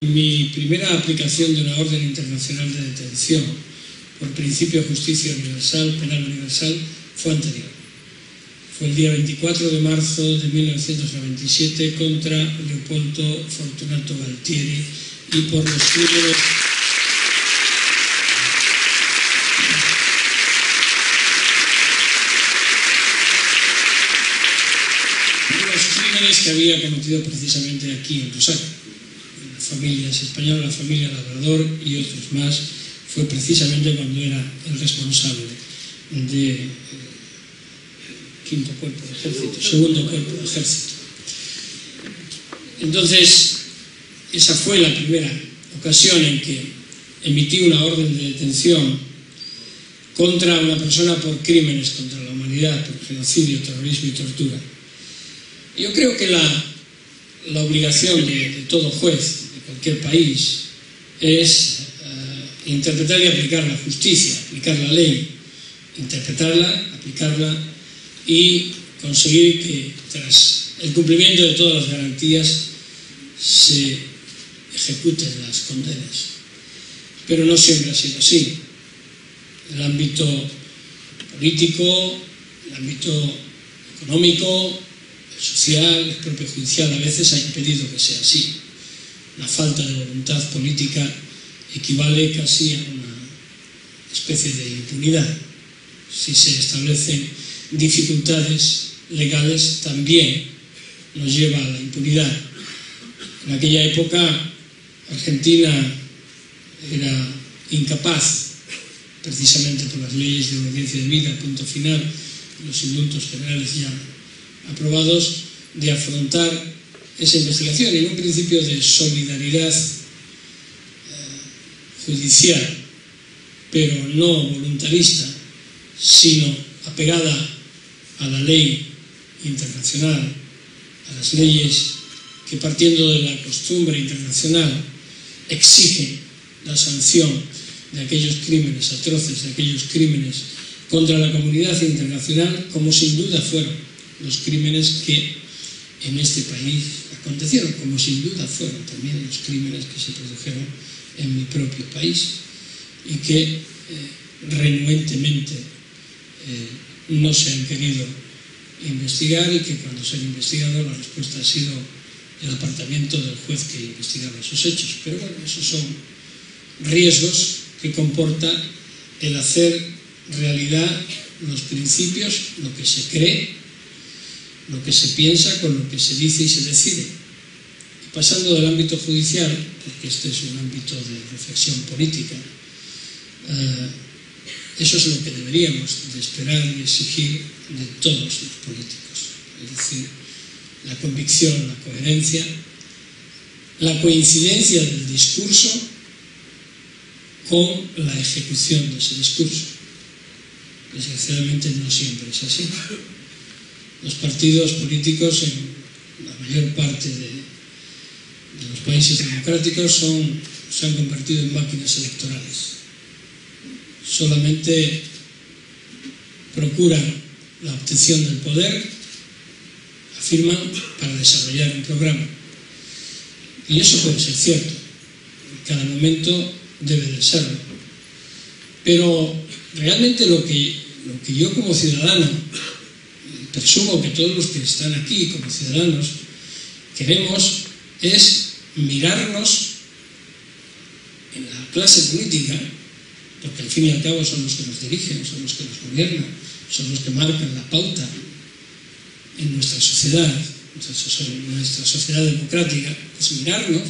Mi primera aplicación de una orden internacional de detención por principio de justicia universal, penal universal, fue anterior. Fue el día 24 de marzo de 1997 contra Leopoldo Fortunato Galtieri y por los crímenes que había cometido precisamente aquí en Rosario. La familia española, la familia Labrador y otros más, fue precisamente cuando era el responsable del quinto cuerpo de ejército, segundo cuerpo de ejército. Entonces, esa fue la primera ocasión en que emití una orden de detención contra una persona por crímenes contra la humanidad, por genocidio, terrorismo y tortura. Yo creo que la obligación de todo juez de cualquier país es interpretar y aplicar la justicia, aplicar la ley, interpretarla, aplicarla y conseguir que tras el cumplimiento de todas las garantías se ejecuten las condenas. Pero no siempre ha sido así. El ámbito político, el ámbito económico, social, el propio judicial a veces ha impedido que sea así. La falta de voluntad política equivale casi a una especie de impunidad. Si se establecen dificultades legales, también nos lleva a la impunidad. En aquella época, Argentina era incapaz, precisamente por las leyes de obediencia debida, punto final, los indultos generales ya aprobados, de afrontar esa investigación en un principio de solidaridad judicial, pero no voluntarista, sino apegada a la ley internacional, a las leyes que, partiendo de la costumbre internacional, exigen la sanción de aquellos crímenes atroces, de aquellos crímenes contra la comunidad internacional, como sin duda fueron los crímenes que en este país acontecieron, como sin duda fueron también los crímenes que se produjeron en mi propio país y que renuentemente no se han querido investigar, y que cuando se han investigado la respuesta ha sido el apartamiento del juez que investigaba esos hechos. Pero bueno, esos son riesgos que comporta el hacer realidad los principios, lo que se cree, lo que se piensa con lo que se dice y se decide. Y pasando del ámbito judicial, porque este es un ámbito de reflexión política, eso es lo que deberíamos de esperar y exigir de todos los políticos. Es decir, la convicción, la coherencia, la coincidencia del discurso con la ejecución de ese discurso. Desgraciadamente no siempre es así. Los partidos políticos en la mayor parte de los países democráticos se han convertido en máquinas electorales. Solamente procuran la obtención del poder, afirman, para desarrollar un programa. Y eso puede ser cierto. En cada momento debe de serlo. Pero realmente lo que yo como ciudadano, presumo que todos los que están aquí como ciudadanos queremos, es mirarnos en la clase política, porque al fin y al cabo son los que nos dirigen, son los que nos gobiernan, son los que marcan la pauta en nuestra sociedad, nuestra sociedad democrática, es mirarnos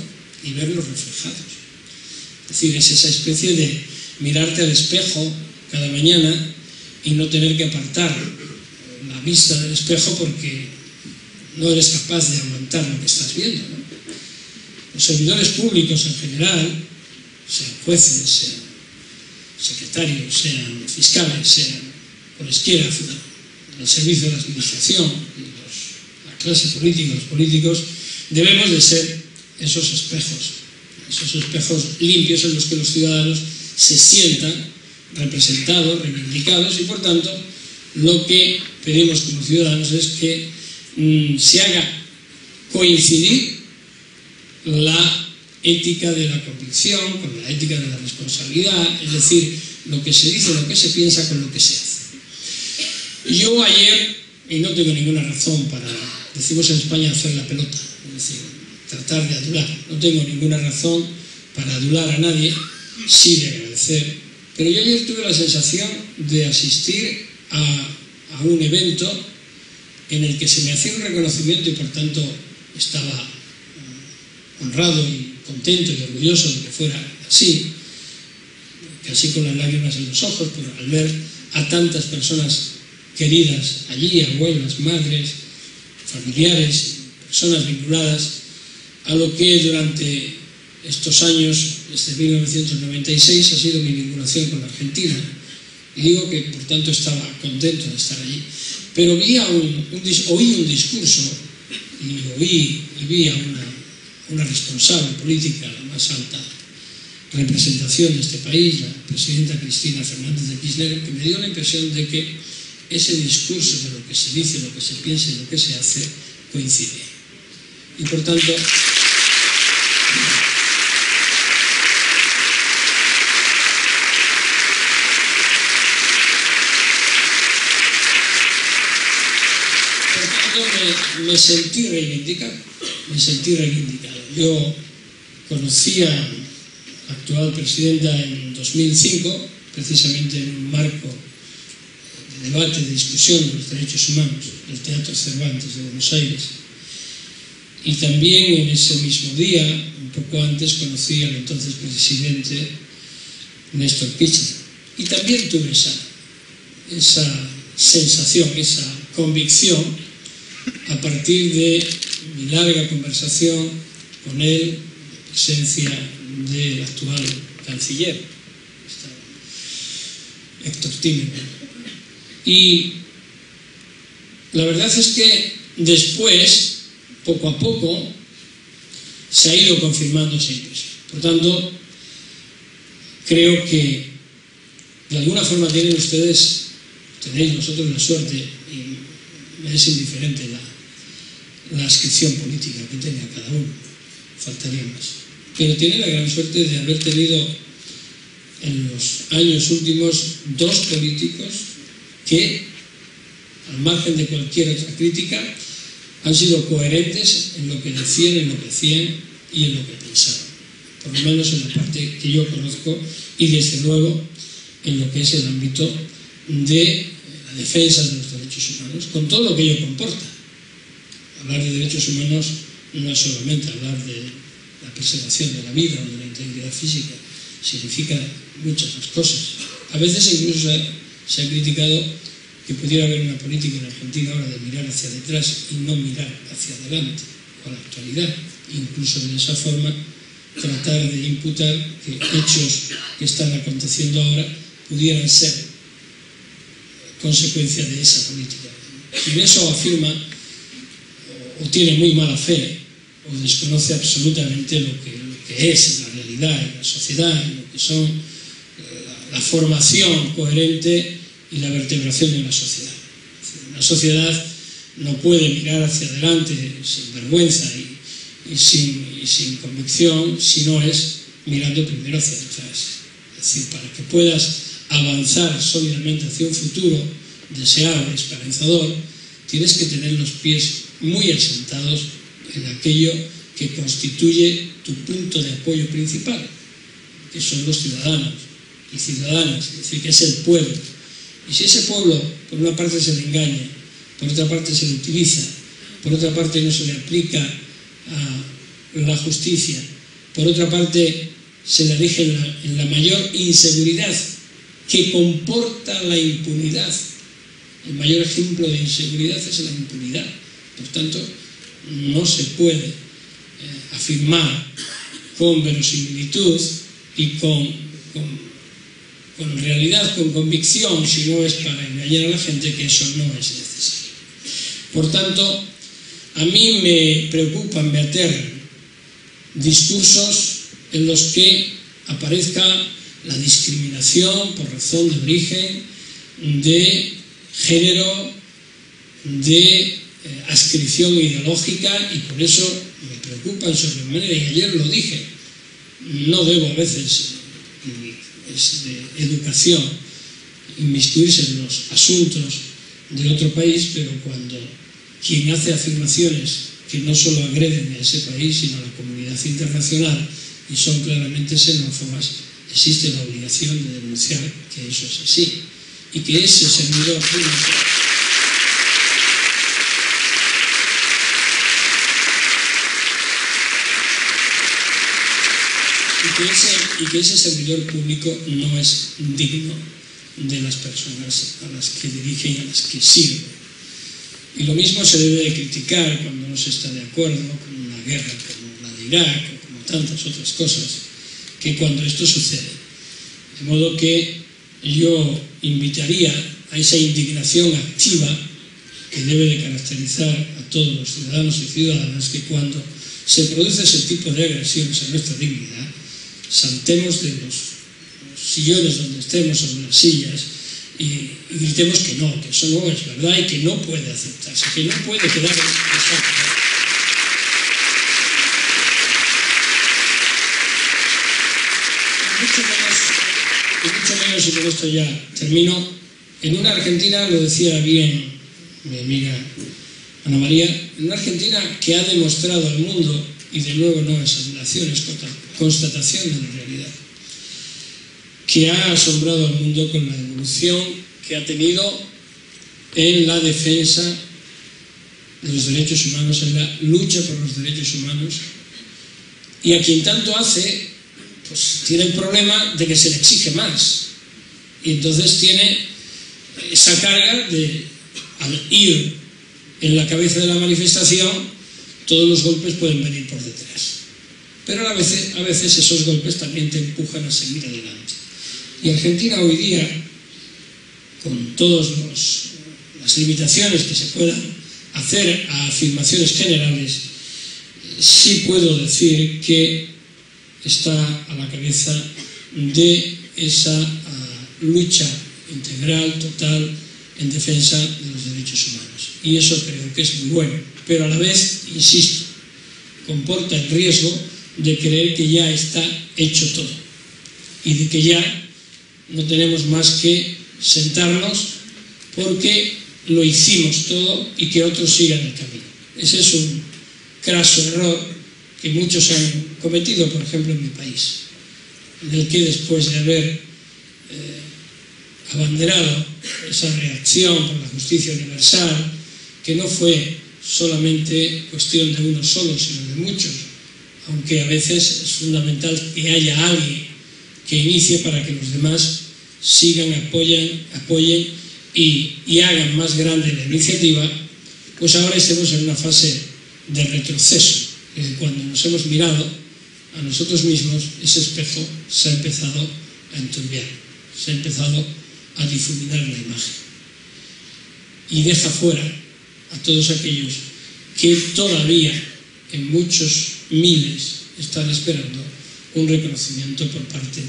y verlos reflejados. Es decir, es esa especie de mirarte al espejo cada mañana y no tener que apartar la vista del espejo porque no eres capaz de aguantar lo que estás viendo, ¿no? Los servidores públicos en general, sean jueces, sean secretarios, sean fiscales, sean cualesquiera, el servicio de la administración, la clase política, los políticos, debemos de ser esos espejos limpios en los que los ciudadanos se sientan representados, reivindicados, y por tanto lo que pedimos como ciudadanos es que se haga coincidir la ética de la convicción, con la ética de la responsabilidad, es decir, lo que se dice, lo que se piensa con lo que se hace. Yo ayer, y no tengo ninguna razón para, decimos en España, hacer la pelota, es decir, tratar de adular, no tengo ninguna razón para adular a nadie, sí de agradecer, pero yo ayer tuve la sensación de asistir a un evento en el que se me hacía un reconocimiento y por tanto estaba honrado y contento y orgulloso de que fuera así, casi con las lágrimas en los ojos, al ver a tantas personas queridas allí, abuelas, madres, familiares, personas vinculadas a lo que durante estos años, desde 1996, ha sido mi vinculación con la Argentina. Y digo que por tanto estaba contento de estar allí. Pero oí un discurso y vi a una responsable política, la más alta representación de este país, la presidenta Cristina Fernández de Kirchner, que me dio la impresión de que ese discurso de lo que se dice, lo que se piensa y lo que se hace coincide. Y por tanto, me sentí reivindicado. Yo conocí a la actual presidenta en 2005, precisamente en un marco de debate, de discusión de los derechos humanos del Teatro Cervantes de Buenos Aires. Y también en ese mismo día, un poco antes, conocí al entonces presidente Néstor Kirchner. Y también tuve esa sensación, esa convicción, a partir de mi larga conversación con él, en presencia del actual canciller, Héctor Timerman. Y la verdad es que después, poco a poco, se ha ido confirmando esa impresión. Por tanto, creo que de alguna forma tenéis vosotros la suerte, y me es indiferente la adscripción política que tenga cada uno, faltaría más, pero tiene la gran suerte de haber tenido en los años últimos dos políticos que, al margen de cualquier otra crítica, han sido coherentes en lo que decían, en lo que hacían y en lo que pensaban, por lo menos en la parte que yo conozco, y desde luego en lo que es el ámbito de la defensa de los derechos humanos, con todo lo que ello comporta. Hablar de derechos humanos no es solamente hablar de la preservación de la vida o de la integridad física, significa muchas más cosas. A veces incluso se ha criticado que pudiera haber una política en Argentina ahora de mirar hacia detrás y no mirar hacia adelante, o a la actualidad, incluso de esa forma tratar de imputar que hechos que están aconteciendo ahora pudieran ser consecuencia de esa política. Quien eso afirma o tiene muy mala fe o desconoce absolutamente lo que es la realidad en la sociedad, en lo que son la formación coherente y la vertebración de una sociedad. Una sociedad no puede mirar hacia adelante sin vergüenza y sin convicción si no es mirando primero hacia atrás. Es decir, para que puedas avanzar sólidamente hacia un futuro deseable, esperanzador, tienes que tener los pies muy asentados en aquello que constituye tu punto de apoyo principal, que son los ciudadanos y ciudadanas, es decir, que es el pueblo. Y si ese pueblo, por una parte se le engaña, por otra parte se le utiliza, por otra parte no se le aplica a la justicia, por otra parte se le rige en la mayor inseguridad que comporta la impunidad. El mayor ejemplo de inseguridad es la impunidad. Por tanto, no se puede afirmar con verosimilitud y con realidad, con convicción, si no es para engañar a la gente, que eso no es necesario. Por tanto, a mí me preocupan, me aterran discursos en los que aparezca la discriminación por razón de origen, de género, de adscripción ideológica, y por eso me preocupan sobremanera, y ayer lo dije no debo a veces, es de educación, inmiscuirse en los asuntos de otro país, pero cuando quien hace afirmaciones que no solo agreden a ese país, sino a la comunidad internacional, y son claramente xenófobas, existe la obligación de denunciar que eso es así, y que ese servidor público no es digno de las personas a las que dirige y a las que sirve. Y lo mismo se debe de criticar cuando no se está de acuerdo con una guerra como la de Irak o como tantas otras cosas, que cuando esto sucede. De modo que yo invitaría a esa indignación activa que debe de caracterizar a todos los ciudadanos y ciudadanas, que cuando se produce ese tipo de agresiones a nuestra dignidad, saltemos de los sillones donde estemos, o de las sillas, y gritemos que eso no es verdad y que no puede aceptarse, que no puede quedar exacto. Y mucho menos, y con esto ya termino, en una Argentina, lo decía bien mi amiga Ana María, en una Argentina que ha demostrado al mundo, y de nuevo no es admiración, es constatación de la realidad, que ha asombrado al mundo con la evolución que ha tenido en la defensa de los derechos humanos, en la lucha por los derechos humanos, y a quien tanto hace, pues tiene el problema de que se le exige más, y entonces tiene esa carga de, al ir en la cabeza de la manifestación, todos los golpes pueden venir por detrás, pero a veces esos golpes también te empujan a seguir adelante. Y Argentina hoy día, con todas las limitaciones que se puedan hacer a afirmaciones generales, sí puedo decir que está a la cabeza de esa lucha integral, total, en defensa de los derechos humanos. Y eso creo que es muy bueno, pero a la vez, insisto, comporta el riesgo de creer que ya está hecho todo y de que ya no tenemos más que sentarnos porque lo hicimos todo y que otros sigan el camino. Ese es un craso error que muchos han cometido, por ejemplo, en mi país, en el que después de haber abanderado esa reacción por la justicia universal, que no fue solamente cuestión de uno solo, sino de muchos, aunque a veces es fundamental que haya alguien que inicie para que los demás sigan, apoyen y hagan más grande la iniciativa, pues ahora estamos en una fase de retroceso, cuando nos hemos mirado a nosotros mismos, ese espejo se ha empezado a enturbiar, se ha empezado a difuminar la imagen y deja fuera a todos aquellos que todavía en muchos miles están esperando un reconocimiento por parte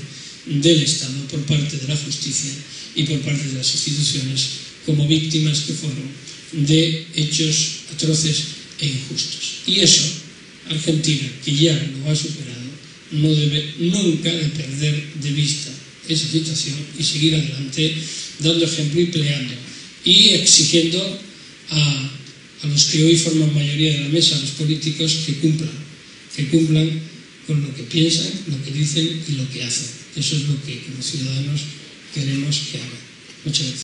del Estado, por parte de la justicia y por parte de las instituciones como víctimas que fueron de hechos atroces e injustos. Y eso, Argentina, que ya lo ha superado, no debe nunca de perder de vista esa situación y seguir adelante dando ejemplo y peleando y exigiendo a los que hoy forman mayoría de la mesa, a los políticos, que cumplan con lo que piensan, lo que dicen y lo que hacen. Eso es lo que como ciudadanos queremos que hagan. Muchas gracias.